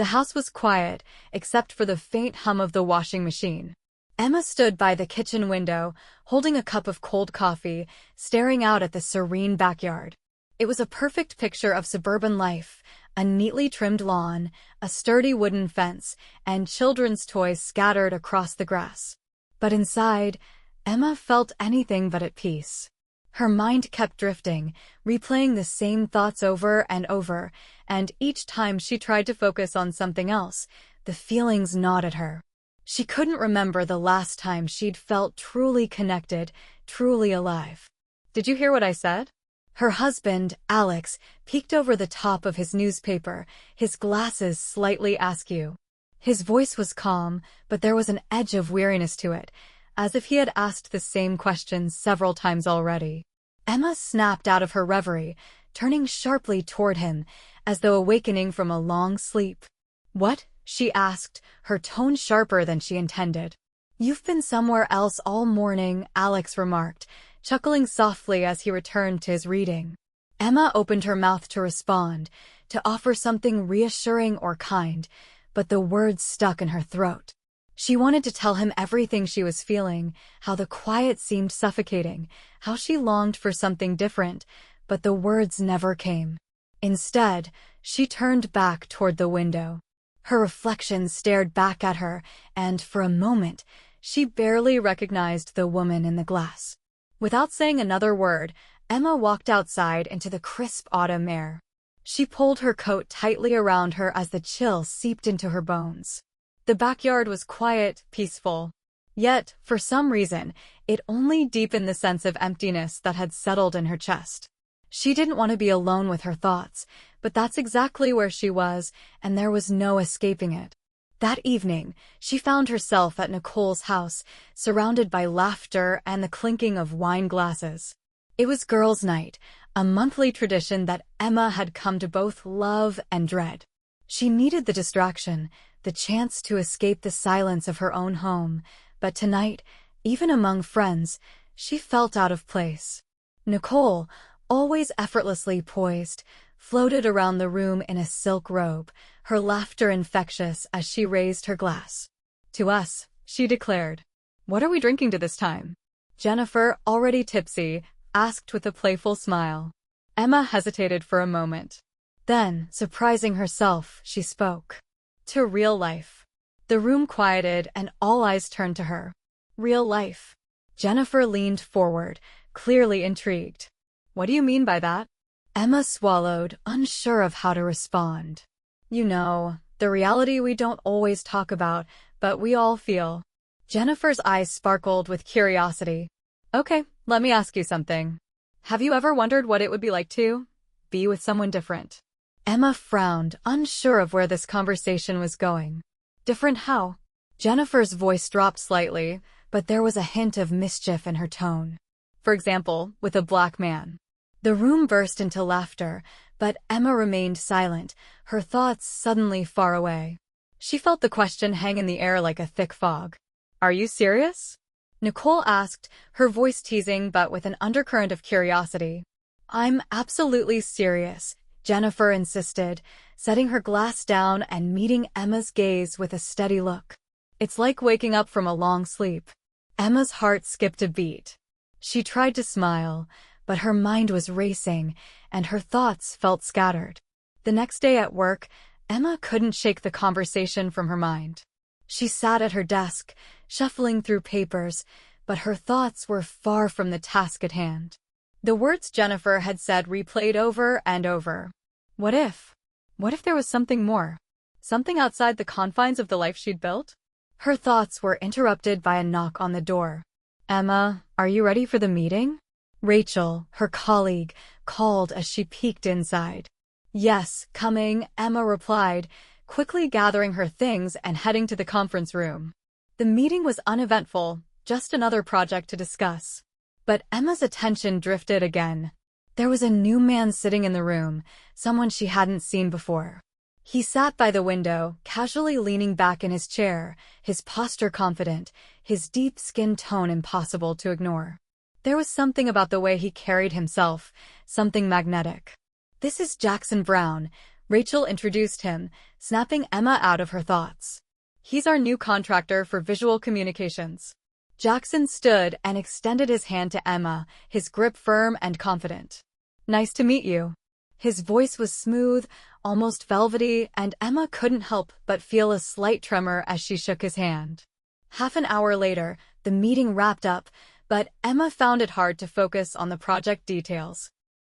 The house was quiet, except for the faint hum of the washing machine. Emma stood by the kitchen window, holding a cup of cold coffee, staring out at the serene backyard. It was a perfect picture of suburban life, a neatly trimmed lawn, a sturdy wooden fence, and children's toys scattered across the grass. But inside, Emma felt anything but at peace. Her mind kept drifting, replaying the same thoughts over and over, and each time she tried to focus on something else, the feelings gnawed at her. She couldn't remember the last time she'd felt truly connected, truly alive. Did you hear what I said? Her husband, Alex, peeked over the top of his newspaper, his glasses slightly askew. His voice was calm, but there was an edge of weariness to it, as if he had asked the same question several times already. Emma snapped out of her reverie, turning sharply toward him, as though awakening from a long sleep. "What?" she asked, her tone sharper than she intended. "You've been somewhere else all morning," Alex remarked, chuckling softly as he returned to his reading. Emma opened her mouth to respond, to offer something reassuring or kind, but the words stuck in her throat. She wanted to tell him everything she was feeling, how the quiet seemed suffocating, how she longed for something different, but the words never came. Instead, she turned back toward the window. Her reflection stared back at her, and for a moment, she barely recognized the woman in the glass. Without saying another word, Emma walked outside into the crisp autumn air. She pulled her coat tightly around her as the chill seeped into her bones. The backyard was quiet, peaceful. Yet, for some reason, it only deepened the sense of emptiness that had settled in her chest. She didn't want to be alone with her thoughts, but that's exactly where she was, and there was no escaping it. That evening, she found herself at Nicole's house, surrounded by laughter and the clinking of wine glasses. It was girls' night, a monthly tradition that Emma had come to both love and dread. She needed the distraction, the chance to escape the silence of her own home, but tonight, even among friends, she felt out of place. Nicole, always effortlessly poised, floated around the room in a silk robe, her laughter infectious as she raised her glass. "To us," she declared. "What are we drinking to this time?" Jennifer, already tipsy, asked with a playful smile. Emma hesitated for a moment. Then, surprising herself, she spoke. "To real life." The room quieted and all eyes turned to her. "Real life?" Jennifer leaned forward, clearly intrigued. "What do you mean by that?" Emma swallowed, unsure of how to respond. "You know, the reality we don't always talk about, but we all feel." Jennifer's eyes sparkled with curiosity. "Okay, let me ask you something. Have you ever wondered what it would be like to be with someone different?" Emma frowned, unsure of where this conversation was going. "Different how?" Jennifer's voice dropped slightly, but there was a hint of mischief in her tone. "For example, with a black man." The room burst into laughter, but Emma remained silent, her thoughts suddenly far away. She felt the question hang in the air like a thick fog. "Are you serious?" Nicole asked, her voice teasing but with an undercurrent of curiosity. "I'm absolutely serious," Jennifer insisted, setting her glass down and meeting Emma's gaze with a steady look. "It's like waking up from a long sleep." Emma's heart skipped a beat. She tried to smile, but her mind was racing, and her thoughts felt scattered. The next day at work, Emma couldn't shake the conversation from her mind. She sat at her desk, shuffling through papers, but her thoughts were far from the task at hand. The words Jennifer had said replayed over and over. What if? What if there was something more? Something outside the confines of the life she'd built? Her thoughts were interrupted by a knock on the door. "Emma, are you ready for the meeting?" Rachel, her colleague, called as she peeked inside. "Yes, coming," Emma replied, quickly gathering her things and heading to the conference room. The meeting was uneventful, just another project to discuss. But Emma's attention drifted again. There was a new man sitting in the room, someone she hadn't seen before. He sat by the window, casually leaning back in his chair, his posture confident, his deep skin tone impossible to ignore. There was something about the way he carried himself, something magnetic. "This is Jackson Brown," Rachel introduced him, snapping Emma out of her thoughts. He's our new contractor for visual communications. Jackson stood and extended his hand to Emma, his grip firm and confident. Nice to meet you. His voice was smooth, almost velvety, and Emma couldn't help but feel a slight tremor as she shook his hand. Half an hour later, the meeting wrapped up, but Emma found it hard to focus on the project details.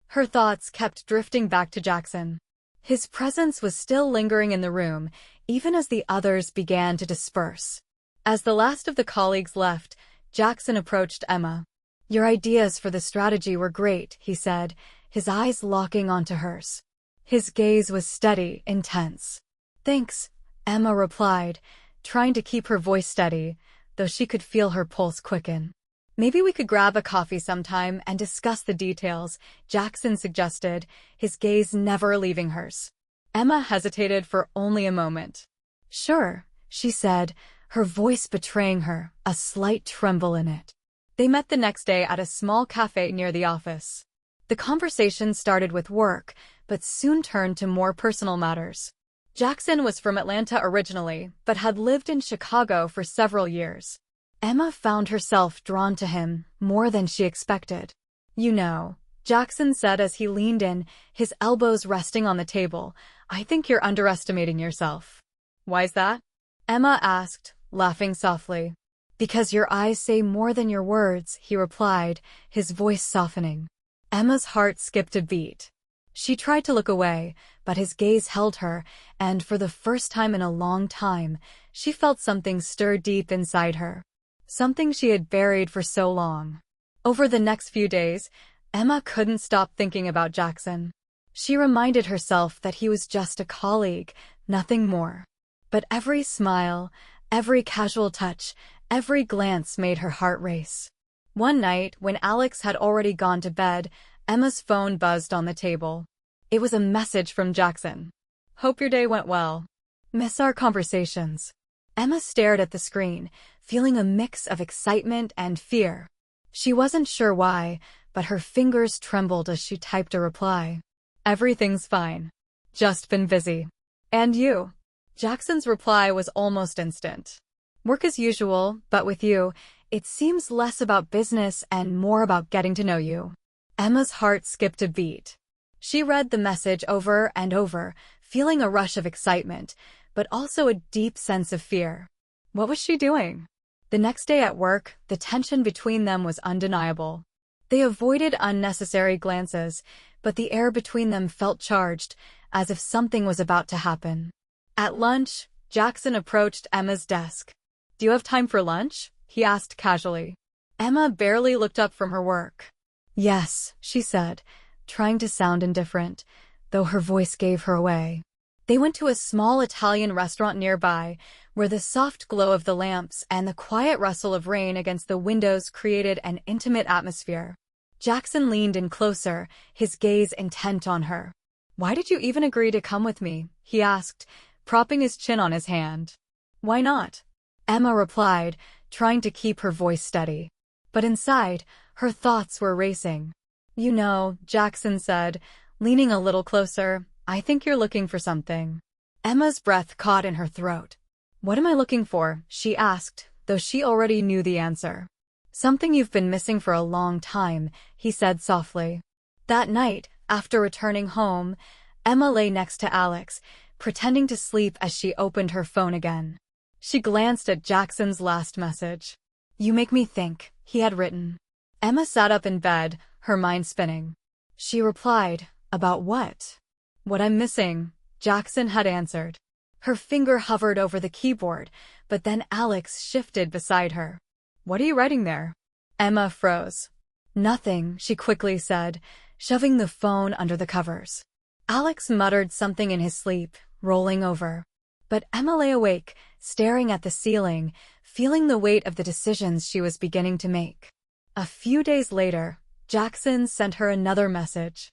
Her thoughts kept drifting back to Jackson. His presence was still lingering in the room, even as the others began to disperse. As the last of the colleagues left, Jackson approached Emma. Your ideas for the strategy were great, he said, his eyes locking onto hers. His gaze was steady, intense. Thanks, Emma replied, trying to keep her voice steady, though she could feel her pulse quicken. Maybe we could grab a coffee sometime and discuss the details, Jackson suggested, his gaze never leaving hers. Emma hesitated for only a moment. Sure, she said, her voice betraying her, a slight tremble in it. They met the next day at a small cafe near the office. The conversation started with work, but soon turned to more personal matters. Jackson was from Atlanta originally, but had lived in Chicago for several years. Emma found herself drawn to him more than she expected. You know, Jackson said as he leaned in, his elbows resting on the table, I think you're underestimating yourself. Why's that? Emma asked, laughing softly. Because your eyes say more than your words, he replied, his voice softening. Emma's heart skipped a beat. She tried to look away, but his gaze held her, and for the first time in a long time, she felt something stir deep inside her. Something she had buried for so long. Over the next few days, Emma couldn't stop thinking about Jackson. She reminded herself that he was just a colleague, nothing more. But every smile, every casual touch, every glance made her heart race. One night, when Alex had already gone to bed, Emma's phone buzzed on the table. It was a message from Jackson. Hope your day went well. Miss our conversations. Emma stared at the screen, feeling a mix of excitement and fear. She wasn't sure why, but her fingers trembled as she typed a reply. Everything's fine. Just been busy. And you? Jackson's reply was almost instant. Work as usual, but with you, it seems less about business and more about getting to know you. Emma's heart skipped a beat. She read the message over and over, feeling a rush of excitement, but also a deep sense of fear. What was she doing? The next day at work, the tension between them was undeniable. They avoided unnecessary glances, but the air between them felt charged, as if something was about to happen. At lunch, Jackson approached Emma's desk. Do you have time for lunch? He asked casually. Emma barely looked up from her work. Yes, she said, trying to sound indifferent, though her voice gave her away. They went to a small Italian restaurant nearby, where the soft glow of the lamps and the quiet rustle of rain against the windows created an intimate atmosphere. Jackson leaned in closer, his gaze intent on her. Why did you even agree to come with me? He asked, propping his chin on his hand. Why not? Emma replied, trying to keep her voice steady. But inside, her thoughts were racing. You know, Jackson said, leaning a little closer, I think you're looking for something. Emma's breath caught in her throat. What am I looking for? She asked, though she already knew the answer. Something you've been missing for a long time, he said softly. That night, after returning home, Emma lay next to Alex, pretending to sleep as she opened her phone again. She glanced at Jackson's last message. You make me think, he had written. Emma sat up in bed, her mind spinning. She replied, about what? What I'm missing, Jackson had answered. Her finger hovered over the keyboard, but then Alex shifted beside her. What are you writing there? Emma froze. Nothing, she quickly said, shoving the phone under the covers. Alex muttered something in his sleep, rolling over. But Emma lay awake, staring at the ceiling, feeling the weight of the decisions she was beginning to make. A few days later, Jackson sent her another message.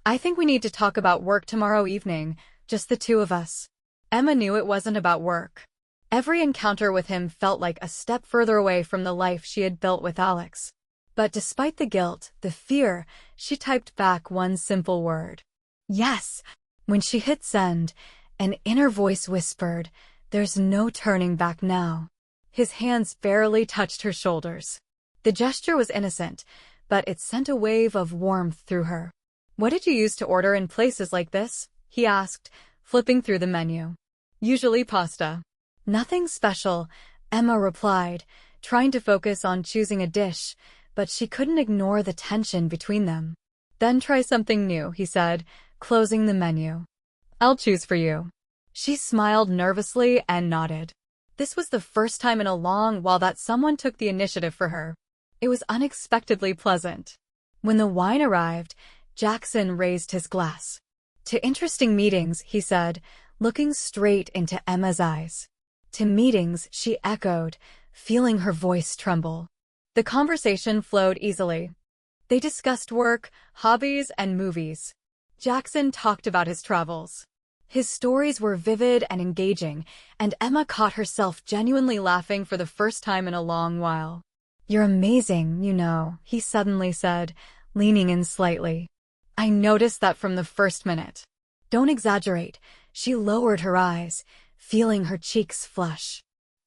I think we need to talk about work tomorrow evening, just the two of us. Emma knew it wasn't about work. Every encounter with him felt like a step further away from the life she had built with Alex. But despite the guilt, the fear, she typed back one simple word. Yes. When she hit send, an inner voice whispered, "There's no turning back now." His hands barely touched her shoulders. The gesture was innocent, but it sent a wave of warmth through her. "What did you use to order in places like this?" he asked, flipping through the menu. "Usually pasta." "Nothing special," Emma replied, trying to focus on choosing a dish, but she couldn't ignore the tension between them. "Then try something new," he said, closing the menu. "I'll choose for you." She smiled nervously and nodded. This was the first time in a long while that someone took the initiative for her. It was unexpectedly pleasant. When the wine arrived, Jackson raised his glass. "To interesting meetings," he said, looking straight into Emma's eyes. "To meetings," she echoed, feeling her voice tremble. The conversation flowed easily. They discussed work, hobbies, and movies. Jackson talked about his travels. His stories were vivid and engaging, and Emma caught herself genuinely laughing for the first time in a long while. "You're amazing, you know," he suddenly said, leaning in slightly. "I noticed that from the first minute." "Don't exaggerate." She lowered her eyes, feeling her cheeks flush.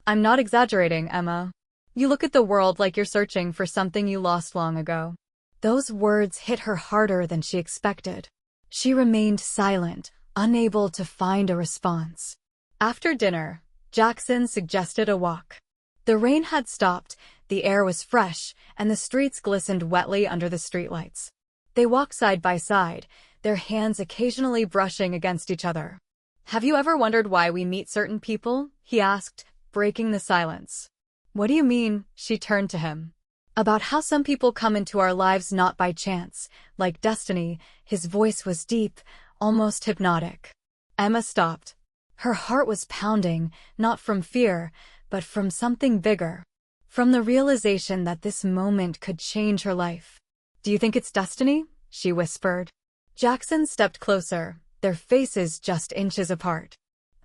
"I'm not exaggerating, Emma. You look at the world like you're searching for something you lost long ago." Those words hit her harder than she expected. She remained silent, unable to find a response. After dinner, Jackson suggested a walk. The rain had stopped, the air was fresh, and the streets glistened wetly under the streetlights. They walked side by side, their hands occasionally brushing against each other. "Have you ever wondered why we meet certain people?" he asked, breaking the silence. "What do you mean?" She turned to him. "About how some people come into our lives not by chance, like destiny." His voice was deep, almost hypnotic. Emma stopped. Her heart was pounding, not from fear, but from something bigger. From the realization that this moment could change her life. "Do you think it's destiny?" she whispered. Jackson stepped closer, their faces just inches apart.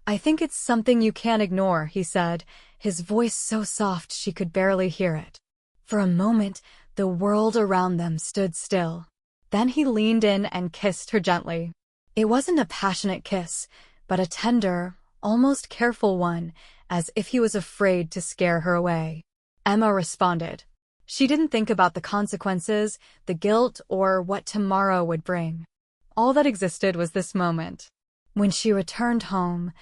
"I think it's something you can't ignore," he said, his voice so soft she could barely hear it. For a moment, the world around them stood still. Then he leaned in and kissed her gently. It wasn't a passionate kiss, but a tender, almost careful one, as if he was afraid to scare her away. Emma responded. She didn't think about the consequences, the guilt, or what tomorrow would bring. All that existed was this moment. When she returned home,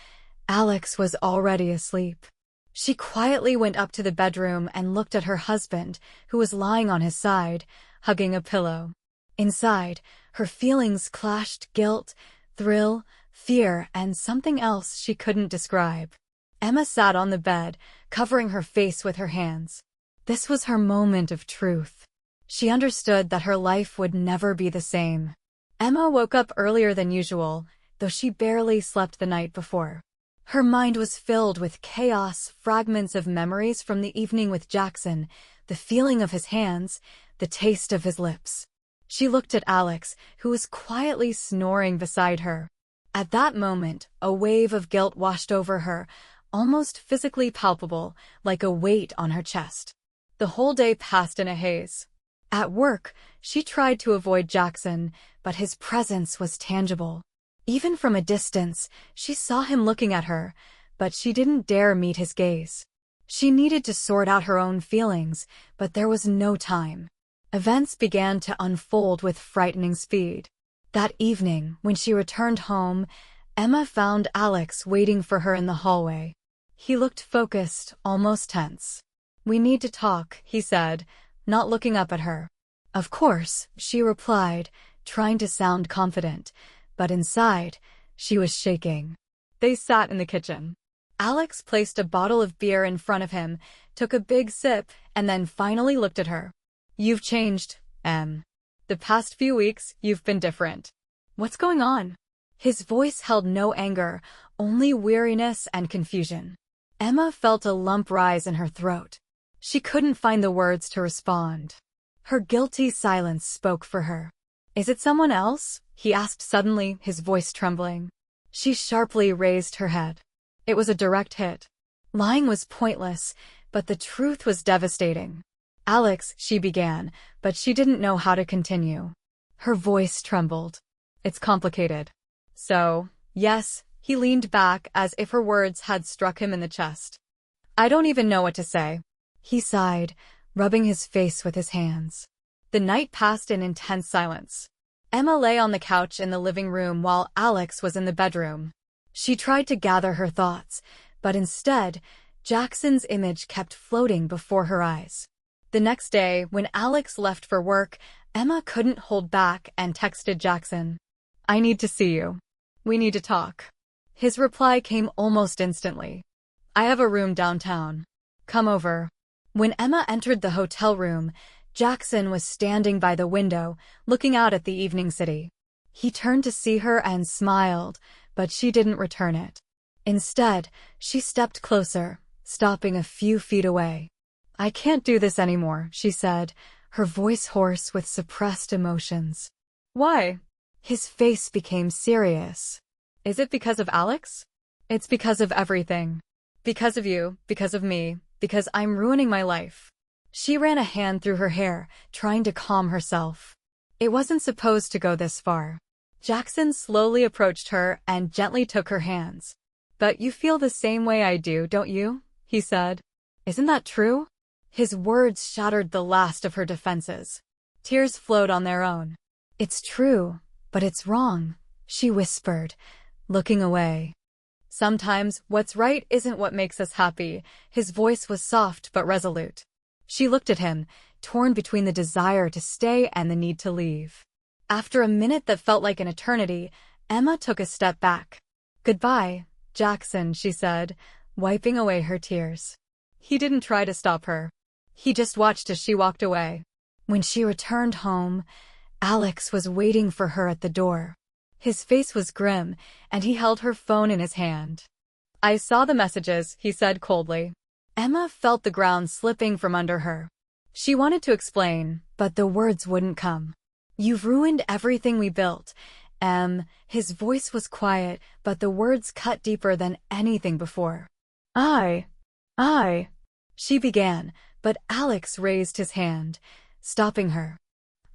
Alex was already asleep. She quietly went up to the bedroom and looked at her husband, who was lying on his side, hugging a pillow. Inside, her feelings clashed: guilt, thrill, fear, and something else she couldn't describe. Emma sat on the bed, covering her face with her hands. This was her moment of truth. She understood that her life would never be the same. Emma woke up earlier than usual, though she barely slept the night before. Her mind was filled with chaos, fragments of memories from the evening with Jackson, the feeling of his hands, the taste of his lips. She looked at Alex, who was quietly snoring beside her. At that moment, a wave of guilt washed over her, almost physically palpable, like a weight on her chest. The whole day passed in a haze. At work, she tried to avoid Jackson, but his presence was tangible. Even from a distance, she saw him looking at her, but she didn't dare meet his gaze. She needed to sort out her own feelings, but there was no time. Events began to unfold with frightening speed. That evening, when she returned home, Emma found Alex waiting for her in the hallway. He looked focused, almost tense. "We need to talk," he said, not looking up at her. "Of course," she replied, trying to sound confident, but inside, she was shaking. They sat in the kitchen. Alex placed a bottle of beer in front of him, took a big sip, and then finally looked at her. "You've changed, Em. The past few weeks, you've been different. What's going on?" His voice held no anger, only weariness and confusion. Emma felt a lump rise in her throat. She couldn't find the words to respond. Her guilty silence spoke for her. "Is it someone else?" he asked suddenly, his voice trembling. She sharply raised her head. It was a direct hit. Lying was pointless, but the truth was devastating. "Alex," she began, but she didn't know how to continue. Her voice trembled. "It's complicated." So, yes, he leaned back as if her words had struck him in the chest. I don't even know what to say. He sighed, rubbing his face with his hands. The night passed in intense silence. Emma lay on the couch in the living room while Alex was in the bedroom. She tried to gather her thoughts, but instead, Jackson's image kept floating before her eyes. The next day, when Alex left for work, Emma couldn't hold back and texted Jackson. I need to see you. We need to talk. His reply came almost instantly. I have a room downtown. Come over. When Emma entered the hotel room, Jackson was standing by the window, looking out at the evening city. He turned to see her and smiled, but she didn't return it. Instead, she stepped closer, stopping a few feet away. I can't do this anymore, she said, her voice hoarse with suppressed emotions. Why? His face became serious. Is it because of Alex? It's because of everything. Because of you, because of me, because I'm ruining my life. She ran a hand through her hair, trying to calm herself. It wasn't supposed to go this far. Jackson slowly approached her and gently took her hands. But you feel the same way I do, don't you? He said. Isn't that true? His words shattered the last of her defenses. Tears flowed on their own. It's true, but it's wrong, she whispered, looking away. Sometimes what's right isn't what makes us happy. His voice was soft but resolute. She looked at him, torn between the desire to stay and the need to leave. After a minute that felt like an eternity, Emma took a step back. Goodbye, Jackson, she said, wiping away her tears. He didn't try to stop her. He just watched as she walked away. When she returned home, Alex was waiting for her at the door. His face was grim, and he held her phone in his hand. I saw the messages, he said coldly. Emma felt the ground slipping from under her. She wanted to explain, but the words wouldn't come. You've ruined everything we built, Em. His voice was quiet, but the words cut deeper than anything before. I. She began, but Alex raised his hand, stopping her.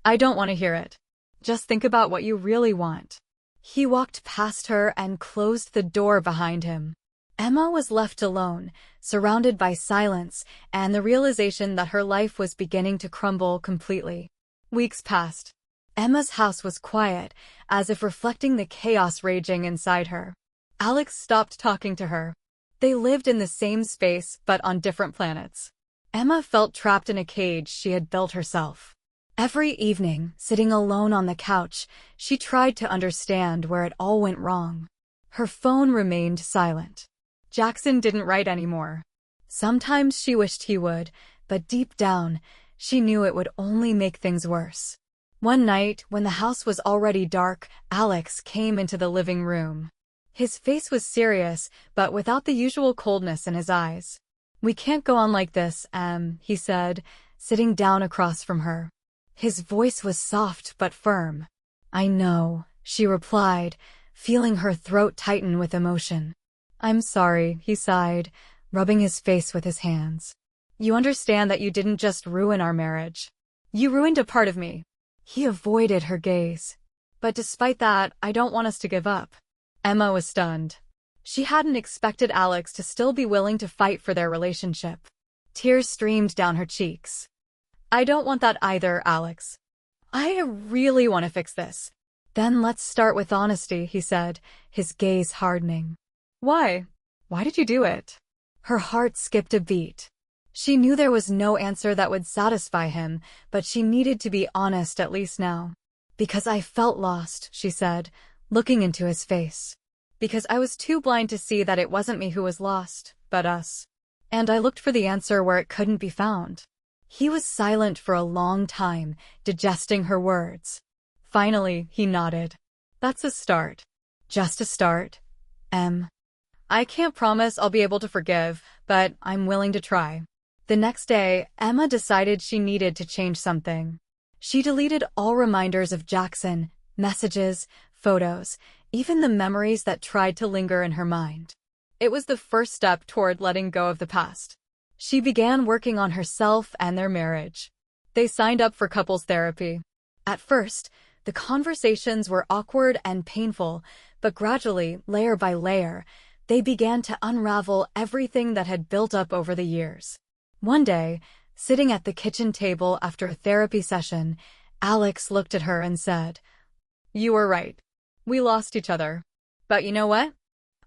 I don't want to hear it. Just think about what you really want. He walked past her and closed the door behind him. Emma was left alone, surrounded by silence and the realization that her life was beginning to crumble completely. Weeks passed. Emma's house was quiet, as if reflecting the chaos raging inside her. Alex stopped talking to her. They lived in the same space, but on different planets. Emma felt trapped in a cage she had built herself. Every evening, sitting alone on the couch, she tried to understand where it all went wrong. Her phone remained silent. Jackson didn't write anymore. Sometimes she wished he would, but deep down, she knew it would only make things worse. One night, when the house was already dark, Alex came into the living room. His face was serious, but without the usual coldness in his eyes. We can't go on like this, he said, sitting down across from her. His voice was soft but firm. I know, she replied, feeling her throat tighten with emotion. I'm sorry, he sighed, rubbing his face with his hands. You understand that you didn't just ruin our marriage. You ruined a part of me. He avoided her gaze. But despite that, I don't want us to give up. Emma was stunned. She hadn't expected Alex to still be willing to fight for their relationship. Tears streamed down her cheeks. I don't want that either, Alex. I really want to fix this. Then let's start with honesty, he said, his gaze hardening. Why? Why did you do it? Her heart skipped a beat. She knew there was no answer that would satisfy him, but she needed to be honest at least now. Because I felt lost, she said, looking into his face. Because I was too blind to see that it wasn't me who was lost, but us. And I looked for the answer where it couldn't be found. He was silent for a long time, digesting her words. Finally, he nodded. That's a start. Just a start, Em. I can't promise I'll be able to forgive, but I'm willing to try. The next day, Emma decided she needed to change something. She deleted all reminders of Jackson, messages, photos, even the memories that tried to linger in her mind. It was the first step toward letting go of the past. She began working on herself and their marriage. They signed up for couples therapy. At first, the conversations were awkward and painful, But gradually, layer by layer, they began to unravel everything that had built up over the years. One day, sitting at the kitchen table after a therapy session, Alex looked at her and said, "You were right. We lost each other. But you know what?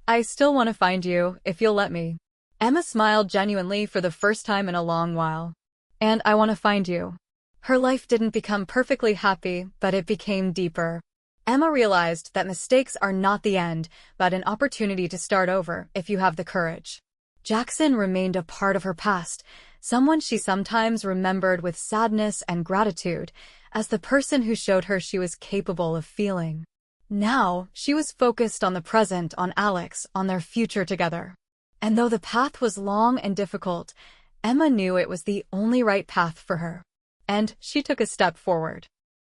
I still want to find you, if you'll let me." Emma smiled genuinely for the first time in a long while. "And I want to find you." Her life didn't become perfectly happy, but it became deeper. Emma realized that mistakes are not the end, but an opportunity to start over if you have the courage. Jackson remained a part of her past, someone she sometimes remembered with sadness and gratitude, as the person who showed her she was capable of feeling. Now, she was focused on the present, on Alex, on their future together. And though the path was long and difficult, Emma knew it was the only right path for her. And she took a step forward.